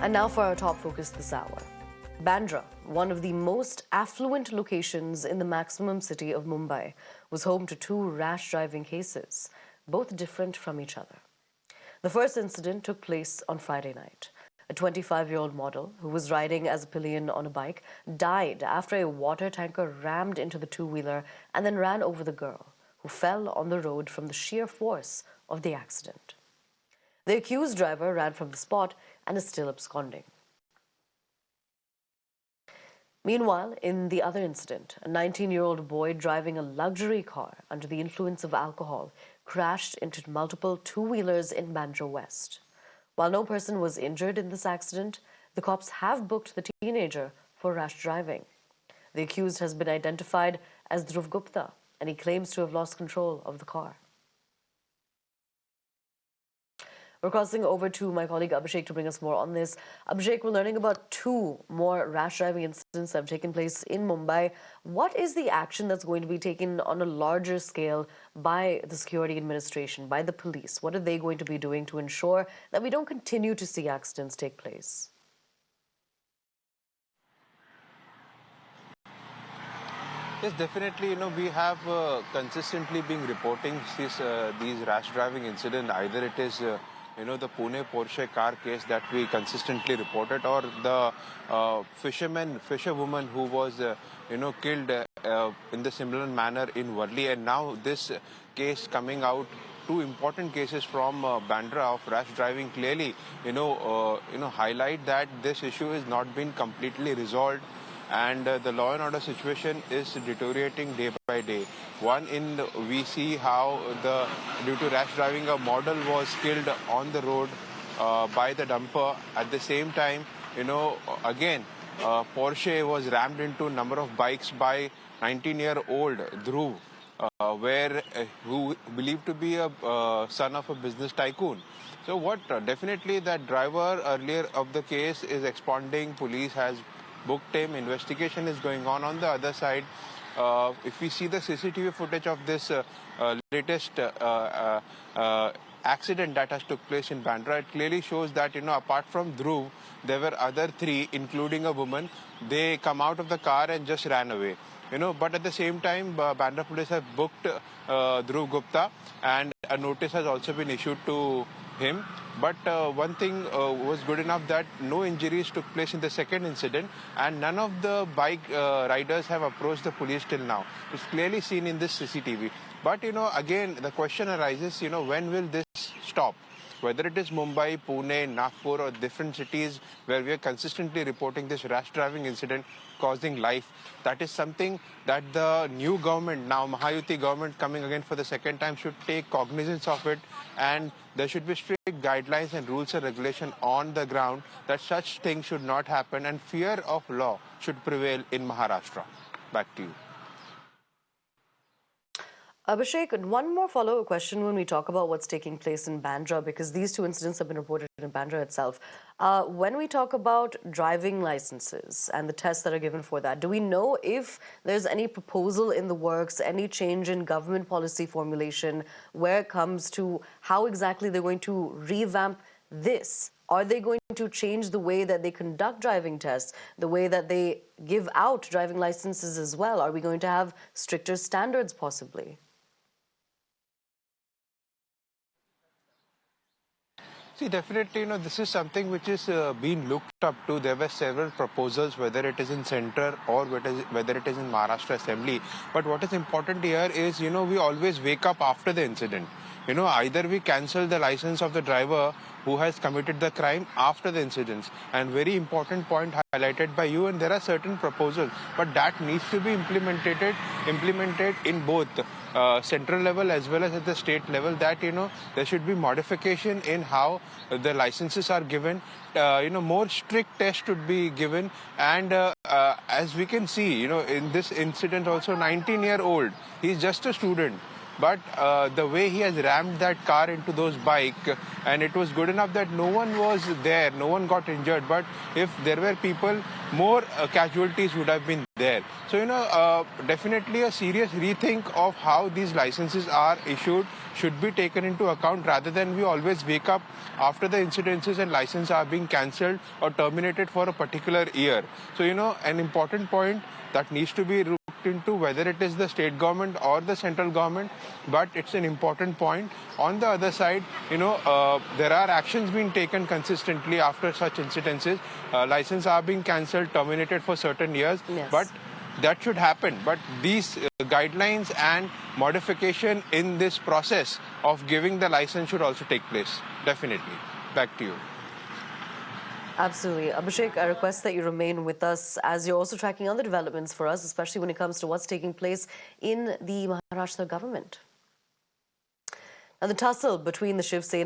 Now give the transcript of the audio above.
And now for our top focus this hour. Bandra, one of the most affluent locations in the maximum city of Mumbai, was home to two rash driving cases, both different from each other. The first incident took place on Friday night. A 25-year-old model who was riding as a pillion on a bike died after a water tanker rammed into the two-wheeler and then ran over the girl, who fell on the road from the sheer force of the accident. The accused driver ran from the spot and is still absconding. Meanwhile, in the other incident, a 19-year-old boy driving a luxury car under the influence of alcohol crashed into multiple two-wheelers in Bandra West. While no person was injured in this accident, the cops have booked the teenager for rash driving. The accused has been identified as Dhruv Gupta, and he claims to have lost control of the car. We're crossing over to my colleague Abhishek to bring us more on this. Abhishek, we're learning about two more rash driving incidents that have taken place in Mumbai. What is the action that's going to be taken on a larger scale by the security administration, by the police? What are they going to be doing to ensure that we don't continue to see accidents take place? Yes, definitely. We have consistently been reporting these rash driving incidents. Either it is the Pune Porsche car case that we consistently reported, or the fisherwoman who was, killed in the similar manner in Worli. And now this case coming out, two important cases from Bandra of rash driving clearly, highlight that this issue has not been completely resolved. And the law and order situation is deteriorating day by day. We see how due to rash driving, a model was killed on the road by the dumper. At the same time, again, Porsche was rammed into a number of bikes by 19-year-old Dhruv, who believed to be a son of a business tycoon. So definitely that driver earlier of the case is absconding. Police has booked him. Investigation is going on. On the other side, if we see the CCTV footage of this latest accident that has took place in Bandra, it clearly shows that, apart from Dhruv, there were other three, including a woman. They come out of the car and just ran away. But at the same time, Bandra police have booked Dhruv Gupta, and a notice has also been issued to him. But one thing was good enough, that no injuries took place in the second incident, and none of the bike riders have approached the police till now. It's clearly seen in this CCTV. But, again, the question arises, when will this stop? Whether it is Mumbai, Pune, Nagpur, or different cities where we are consistently reporting this rash driving incident causing life, that is something that the new government, now Mahayuti government coming again for the second time, should take cognizance of it, and there should be strict guidelines and rules and regulation on the ground that such things should not happen, and fear of law should prevail in Maharashtra. Back to you. Abhishek, one more follow-up question when we talk about what's taking place in Bandra, because these two incidents have been reported in Bandra itself. When we talk about driving licenses and the tests that are given for that, do we know if there's any proposal in the works, any change in government policy formulation where it comes to how exactly they're going to revamp this? Are they going to change the way that they conduct driving tests, the way that they give out driving licenses as well? Are we going to have stricter standards possibly? See, definitely, this is something which is being looked up to. There were several proposals, whether it is in center or whether it is in Maharashtra Assembly. But what is important here is, we always wake up after the incident. Either we cancel the license of the driver who has committed the crime after the incidents. And very important point highlighted by you, and there are certain proposals, but that needs to be implemented in both central level as well as at the state level, that, there should be modification in how the licenses are given. More strict tests should be given. And as we can see, in this incident also, 19-year-old, he's just a student. But the way he has rammed that car into those bikes, and it was good enough that no one was there, no one got injured. But if there were people, more casualties would have been there. So, definitely a serious rethink of how these licenses are issued should be taken into account rather than we always wake up after the incidences and licenses are being cancelled or terminated for a particular year. So, an important point that needs to be looked into, whether it is the state government or the central government, but it's an important point. On the other side, there are actions being taken consistently after such incidences. Licenses are being cancelled, terminated for certain years, but Yes. that should happen. But these guidelines and modification in this process of giving the license should also take place. Definitely. Back to you. Absolutely. Abhishek, I request that you remain with us as you're also tracking other developments for us, especially when it comes to what's taking place in the Maharashtra government. Now, the tussle between the Shiv Sena